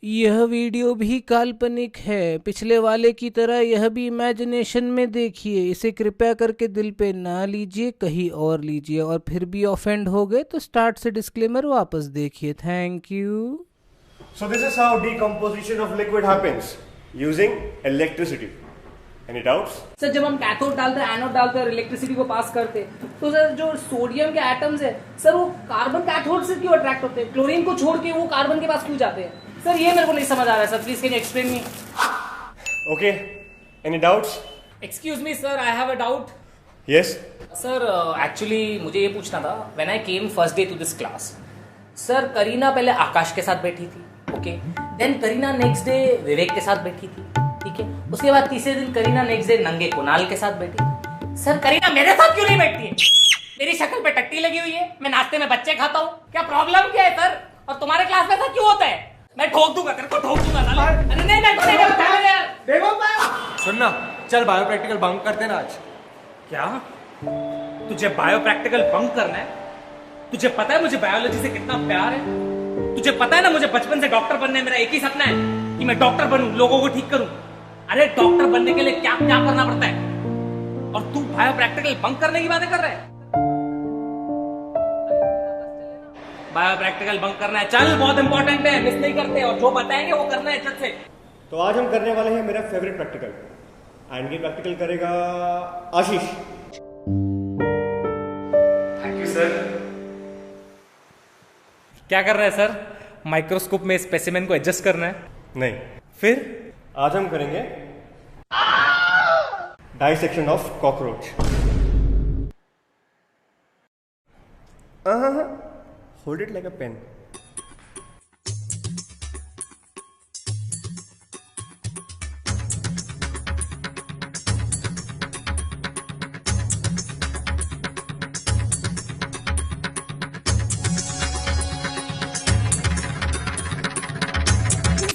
यह वीडियो भी काल्पनिक है। पिछले वाले की तरह यह भी इमेजिनेशन में देखिए। इसे कृपया करके दिल पे ना लीजिए, कहीं और लीजिए। और फिर भी ऑफेंड हो गए तो स्टार्ट से डिस्क्लेमर वापस देखिए। Thank you. So this is how decomposition of liquid happens using electricity. Any doubts? Sir जब हम कैथोड डालते हैं, एनोड डालते हैं और इलेक्ट्रिसिटी को पास करते हैं, तो सर जो सोडियम के एटम्स है सर वो कार्बन कैथोड से क्यों अट्रैक्ट होते हैं? क्लोरीन को छोड़ के वो कार्बन के पास क्यों जाते हैं? सर ये मेरे को नहीं समझ आ रहा है sir, please can you explain me? Okay. Any doubts? Excuse me sir, I have a doubt. Yes. Sir actually मुझे ये पूछना था, when I came first day to this class, sir Kareena पहले आकाश के साथ बैठी थी, okay, then Kareena next day Vivek के साथ बैठी थी, ठीक है, उसके बाद तीसरे दिन करीना नेक्स्ट डे नंगे कुणाल के साथ बैठी। सर करीना मेरे साथ क्यों नहीं बैठती है? मेरी शक्ल पे टट्टी लगी हुई है, मैं नाश्ते में बच्चे खाता हूँ, क्या प्रॉब्लम क्या है सर? और तुम्हारे क्लास में ऐसा क्यों होता है? मैं ठोक दूंगा, तेरे को ठोक दूंगा साले। अरे नहीं देखो सुनना, चल बायो प्रैक्टिकल बंक करते ना आज। क्या तुझे बायो प्रैक्टिकल बंक करना है? तुझे पता है मुझे बायोलॉजी से कितना प्यार है? तुझे पता है ना मुझे बचपन से डॉक्टर बनना है, मेरा एक ही सपना है कि मैं डॉक्टर बनूं, लोगों को ठीक करूं। अरे डॉक्टर बनने के लिए क्या क्या करना पड़ता है, और तू बायो प्रैक्टिकल बंक करने की बातें कर रहा है? बायो प्रैक्टिकल बंक करना है, चल बहुत इंपॉर्टेंट है, मिस नहीं करते, और जो बताएंगे वो करना है, चल से। तो आज हम करने वाले हैं मेरा फेवरेट प्रैक्टिकल, एंड ये प्रैक्टिकल करेगा आशीष। Thank you sir. क्या कर रहा है सर? माइक्रोस्कोप में स्पेसिमेन को एडजस्ट करना है? नहीं, फिर आज हम करेंगे dissection of cockroach. Hold it like a pen.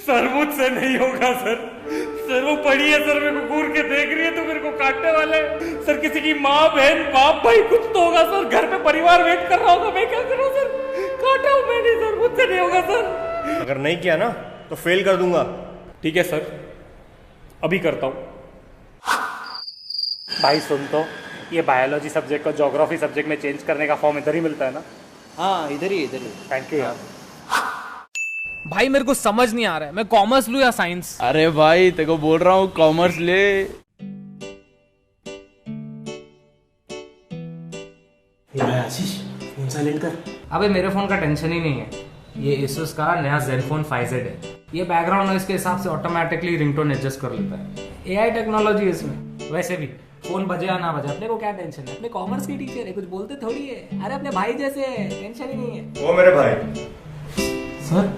Sir मुझसे नहीं होगा सर। सर वो पड़ी है सर, मेरे को घूर के देख रही है तो मेरे को काटने वाला है सर। किसी की माँ बहन बाप भाई कुछ तो होगा सर, घर पे परिवार वेट कर रहा होगा, मैं क्या करूँ सर? काटा हूँ मैंने सर, मुझसे नहीं होगा सर। अगर नहीं किया ना तो फेल कर दूंगा। ठीक है सर, अभी करता हूँ। भाई सुन तो, ये बायोलॉजी सब्जेक्ट को ज्योग्राफी सब्जेक्ट में चेंज करने का फॉर्म इधर ही मिलता है ना? हाँ इधर ही थैंक यू यार। भाई मेरे को समझ नहीं आ रहा है, मैं कॉमर्स लूं या साइंस? अरे भाई तेरे को बोल रहा हूँ कॉमर्स ले। आशीष फोन साइलेंट कर। अबे मेरे फोन का टेंशन ही नहीं है, ये Asus का नया Zenfone 5Z है। ये बैकग्राउंड नॉइज के हिसाब से ऑटोमेटिकली रिंगटोन एडजस्ट कर लेता है। AI टेक्नोलॉजी है इसमें। वैसे भी फोन बजे या ना बजे अपने को क्या टेंशन है, अपने कॉमर्स के टीचर है, कुछ बोलते थोड़ी है। अरे अपने भाई जैसे है, टेंशन ही नहीं है। वो मेरे भाई, सर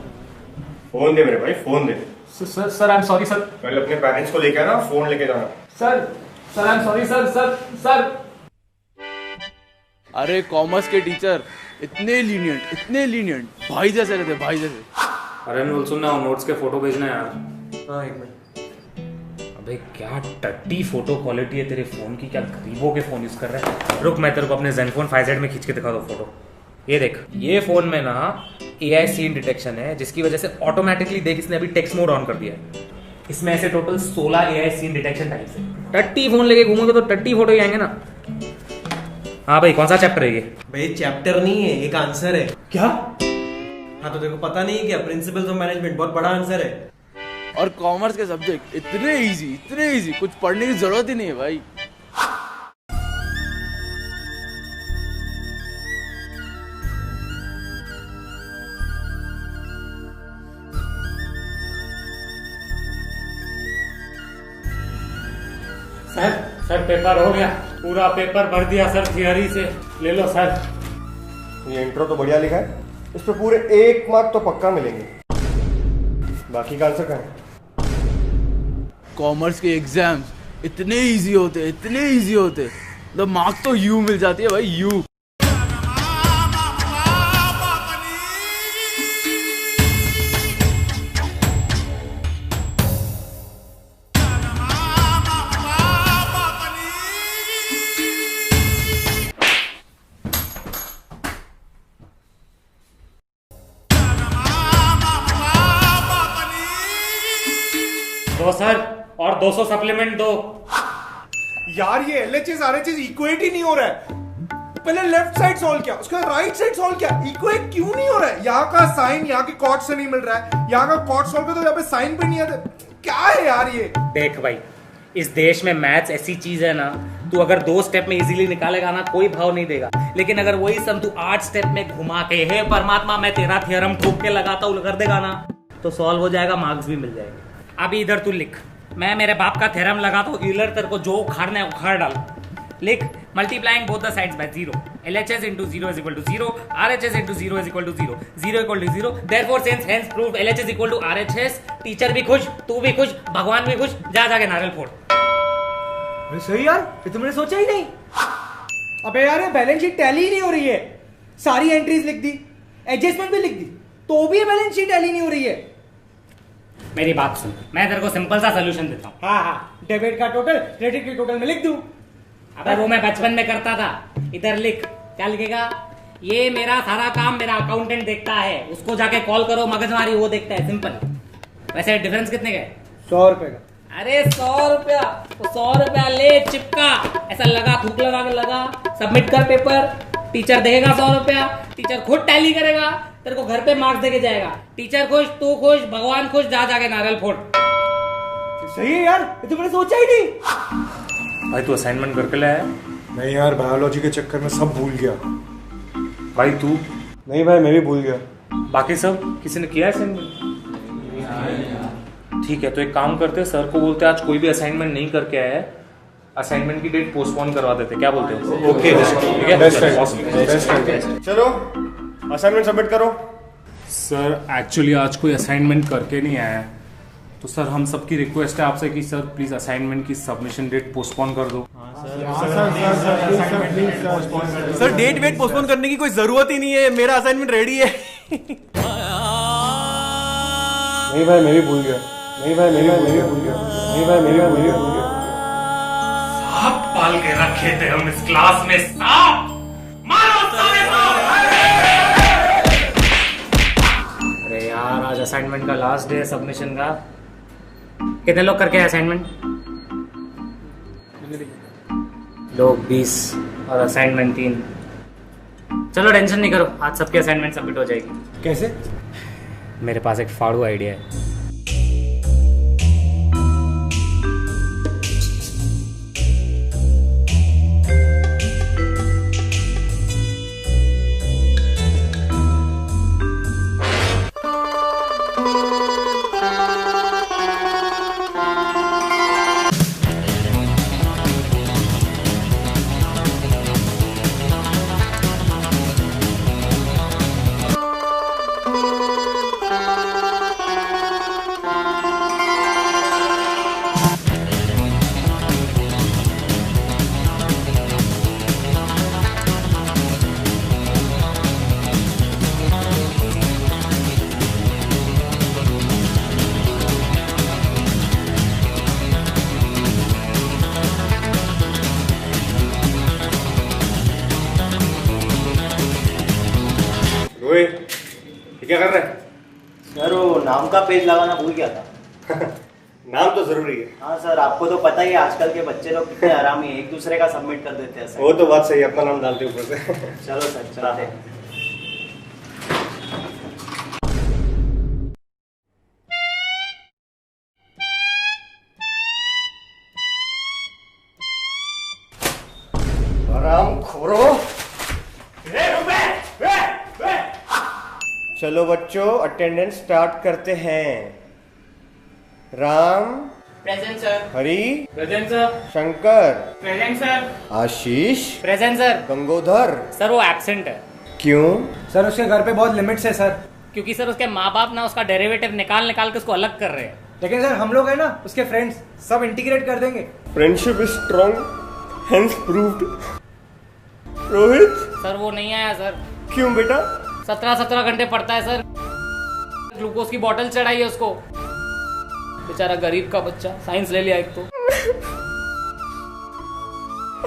फोन दे मेरे भाई, phone they. Sir I am sorry sir. पहले अपने पेरेंट्स को लेके आना, फोन लेके जाना। Sir I am sorry sir. अरे कॉमर्स के टीचर इतने लीनियंट भाई जैसे रहते, भाई जैसे। अरे अनुल सुन ना, नोट्स के फोटो भेजना यार। हाँ एक मिनट। अबे क्या टट्टी फोटो क्वालिटी है तेरे फोन की, क्या गरीबों के फोन यूज कर रहा है। रुक मैं तेरे को अपने Zenfone 5Z में खींच के दिखा दो फोटो। ये देख, ये फोन में ना AI सीन डिटेक्शन है, जिसकी वजह से ऑटोमेटिकली देख इसने अभी टेक्स्ट मोड ऑन कर दिया है। इसमें ऐसे total 16 AI scene detection types है। टट्टी फोन लेके घूमोगे तो टट्टी फोटो ही आएंगे ना। हाँ भाई, कौन सा चैप्टर है ये? भाई चैप्टर नहीं है, एक आंसर है। क्या? हाँ तो देखो पता नहीं है क्या, प्रिंसिपल्स ऑफ मैनेजमेंट, बहुत बड़ा आंसर है। और कॉमर्स के सब्जेक्ट इतने इजी, कुछ पढ़ने की जरूरत ही नहीं है भाई। सर पेपर हो गया, पूरा पेपर भर दिया सर थियरी से। ले लो सर। ये इंट्रो तो बढ़िया लिखा है, इस पे पूरे 1 मार्क तो पक्का मिलेंगे। बाकी का आंसर कहाँ है? कॉमर्स के एग्जाम्स इतने इजी होते, मतलब मार्क्स तो यू मिल जाती है भाई, यू। दो सर, और 200 सप्लीमेंट दो। यार ये एलएचएस आरएचएस इक्वेट ही नहीं हो रहा है। पहले लेफ्ट साइड सॉल्व किया, उसके बाद राइट साइड सॉल्व किया, इक्वेट क्यों नहीं हो रहा है? यहाँ का साइन यहाँ के कॉट से नहीं मिल रहा है, यहाँ का कॉट सॉल्व किया तो यहाँ पे साइन पे नहीं आता। क्या है यार ये? देख भाई, इस देश में मैथ्स ऐसी चीज है ना, तू अगर 2 स्टेप में इजीली निकालेगा ना, कोई भाव नहीं देगा। लेकिन अगर वही सम तू 8 स्टेप में घुमा के, हे परमात्मा मैं तेरा थ्योरम ठोक के लगाता हूँ, कर देगा ना, तो सॉल्व हो जाएगा, मार्क्स भी मिल जाएंगे। अभी इधर तू लिख, मैं मेरे बाप का थ्योरम लगाता हूँ, इधर तेरे को जो उखाड़ना है उखाड़ डाल। लिख, multiplying both the sides by 0, LHS into 0 is equal to 0, RHS into 0 is equal to 0, 0 equal to 0, therefore since hence proved LHS equal to RHS, teacher भी खुश, तू भी खुश, भगवान भी खुश, जा जाके नारियल फोड़। अरे सही यार, ये तुमने सोचा ही नहीं। अबे यार ये बैलेंस शीट टैली ही नहीं हो रही है। सारी एंट्रीज लिख दी, एडजस्टमेंट भी लिख दी, तो भी बैलेंस शीट टैली नहीं हो रही है। मेरी बात सुन, मैं तेरे को सिंपल सा सोल्यूशन देता हूँ। हाँ, डेबिट का टोटल क्रेडिट के टोटल में लिख दूं। अबे वो मैं बचपन में करता था। इधर लिख, क्या लिखेगा? ये मेरा सारा काम मेरा अकाउंटेंट देखता है, उसको जाके कॉल करो, मगजमारी वो देखता है, सिंपल। वैसे डिफरेंस कितने का है? 100 रुपए का। अरे 100 रुपया, तो 100 रुपया ले, चिपका, ऐसा लगा, थूक लगा के लगा, सबमिट कर पेपर, टीचर देगा 100 रुपया, टीचर खुद टैली करेगा, तेरे को घर पे मार्क्स देके जाएगा, टीचर खुश, तू खुश, भगवान खुश, जा जाके नारियल फोड़। सही है यार, ये तुमने सोचा ही नहीं। भाई तू असाइनमेंट करके लाया? नहीं यार, बायोलॉजी के चक्कर में सब भूल गया। भाई तू? नहीं भाई, मैं भी भूल गया। बाकी सब किसी ने किया असाइनमेंट? ठीक है, तो एक काम करते हैं, सर को बोलते हैं आज कोई भी असाइनमेंट नहीं करके आया है, असाइनमेंट की डेट पोस्टपोन करवा देते, क्या बोलते हो? ओके, ठीक है, चलो असाइनमेंट सबमिट करो। सर एक्चुअली आज कोई असाइनमेंट करके नहीं आया है, तो सर हम सबकी रिक्वेस्ट है आपसे कि सर प्लीज असाइनमेंट की सबमिशन डेट पोस्टपोन कर दो। सर डेट वेट पोस्टपोन करने की कोई जरूरत ही नहीं है, मेरा असाइनमेंट रेडी है। नहीं भाई, मैं भी भूल गया। नहीं भाई, मैं भी भूल गया। नहीं भाई, मैं भी भूल गया। सांप पाल के रखे थे हम इस क्लास में, सांप मारो सारे सांप। अरे यार, आज असाइनमेंट का लास्ट डे है सबमिशन का। कितने लोग करके असाइनमेंट? लोग 20 और असाइनमेंट 3। चलो टेंशन नहीं करो, आज सबके असाइनमेंट सबमिट हो जाएगी। कैसे? मेरे पास एक फाड़ू आइडिया है। ये क्या कर रहा है? सर वो नाम का पेज लगाना भूल गया था। नाम तो जरूरी है। हाँ सर, आपको तो पता ही है आजकल के बच्चे लोग कितने आरामी हैं, एक दूसरे का सबमिट कर देते हैं सर। वो तो बात सही है, अपना नाम डालते ऊपर से। चलो सर, चलते हैं। आराम खोरो। चलो बच्चों, अटेंडेंस स्टार्ट करते हैं। Ram present sir. Hari present sir. Shankar present sir. Ashish present sir. Gangodhar. Sir वो एब्सेंट है। क्यों? सर उसके घर पे बहुत लिमिट्स है सर। क्योंकि सर उसके माँ बाप ना उसका डेरिवेटिव निकाल निकाल के उसको अलग कर रहे हैं। लेकिन सर हम लोग है ना उसके फ्रेंड्स, सब इंटीग्रेट कर देंगे। Friendship is strong, hence proved. Rohit sir वो नहीं आया सर। क्यों बेटा? 17 घंटे पढ़ता है सर। ग्लूकोज की बोतल चढ़ाई है उसको, बेचारा गरीब का बच्चा, साइंस ले लिया एक तो।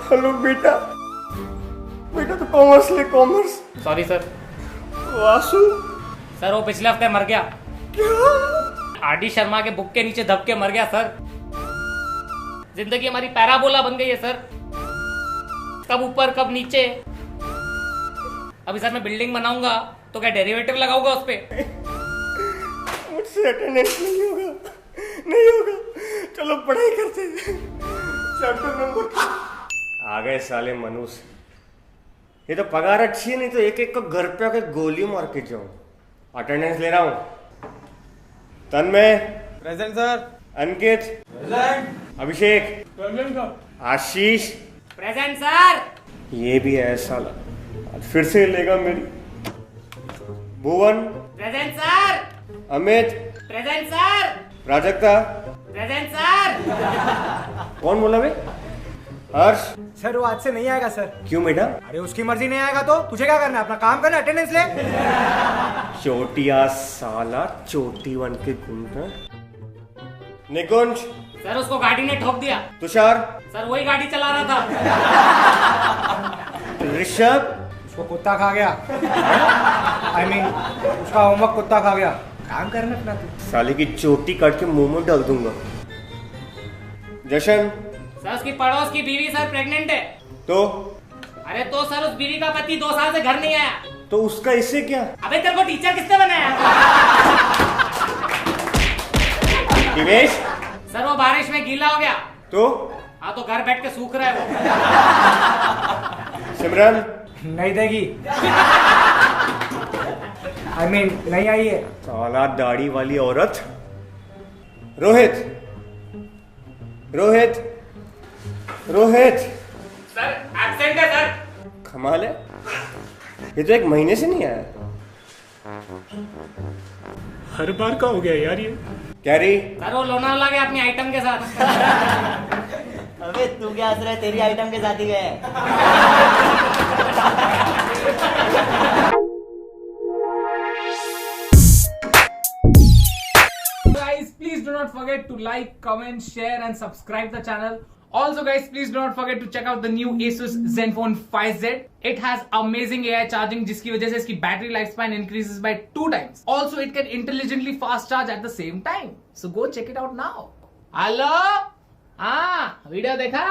हेलो बेटा, बेटा तो कॉमर्स ले, commerce. Sorry sir. Vasu sir वो पिछले हफ्ते मर गया। क्या? आरडी शर्मा के बुक के नीचे दब के मर गया सर। जिंदगी हमारी पैराबोला बन गई है सर, कब ऊपर कब नीचे। अभी सर मैं बिल्डिंग बनाऊंगा तो क्या डेरिवेटिव लगाऊंगा उस पे? मुझसे अटेंडेंस नहीं होगा, नहीं होगा। चलो पढ़ाई करते हैं। चैप्टर नंबर आ गए साले मनुष्य। ये तो पगार अच्छी है, नहीं तो एक एक को घर पे आके गोली मार के जाऊं। अटेंडेंस ले रहा हूं। Tanmay present sir. Ankit present. Abhishek present sir. Ashish present sir. ये भी है साला, आज फिर से लेगा मेरी। Bhuvan present sir. Amit present sir. Prajakta present sir. कौन बोला बे? हर्ष सर वो आज से नहीं आएगा सर। क्यों बेटा? अरे उसकी मर्जी नहीं आएगा तो तुझे क्या करना है? अपना काम करना, अटेंडेंस ले। चोटिया साला, चोटी बन के घूमता। निकुंज सर उसको गाड़ी ने ठोक दिया। तुषार सर वही गाड़ी चला रहा था। ऋषभ उसको कुत्ता खा गया। I mean, उसका होमवर्क कुत्ता खा गया। काम करना अपना तू। साले की चोटी काट के मुंह में डाल दूंगा। जशन सर उसकी पड़ोस की बीवी सर प्रेग्नेंट है। तो अरे तो सर उस बीवी का पति 2 साल से घर नहीं आया। तो उसका इससे क्या? अबे तेरे को टीचर किसने बनाया? दिवेश सर वो बारिश में गीला हो गया। तो हाँ तो घर बैठ के सूख रहा है वो। सिमरन नहीं देगी। I mean, नहीं आई है। साला दाढ़ी वाली औरत। रोहित रोहित रोहित सर एब्सेंट है सर। कमाल है, ये तो 1 महीने से नहीं आया। हर बार का हो गया यार ये। कैरी सर वो लोनावाला गया अपनी आइटम के साथ। अबे तू क्या हंस रहा है? तेरी आइटम के साथ ही गए। Guys, please do not forget to like, comment, share and subscribe the channel. Also guys, please do not forget to check out the new Asus Zenfone 5Z. It has amazing AI charging जिसकी वजह से इसकी battery lifespan increases by 2 times. Also it can intelligently fast charge at the same time. So go check it out now. Hello? हाँ, video देखा?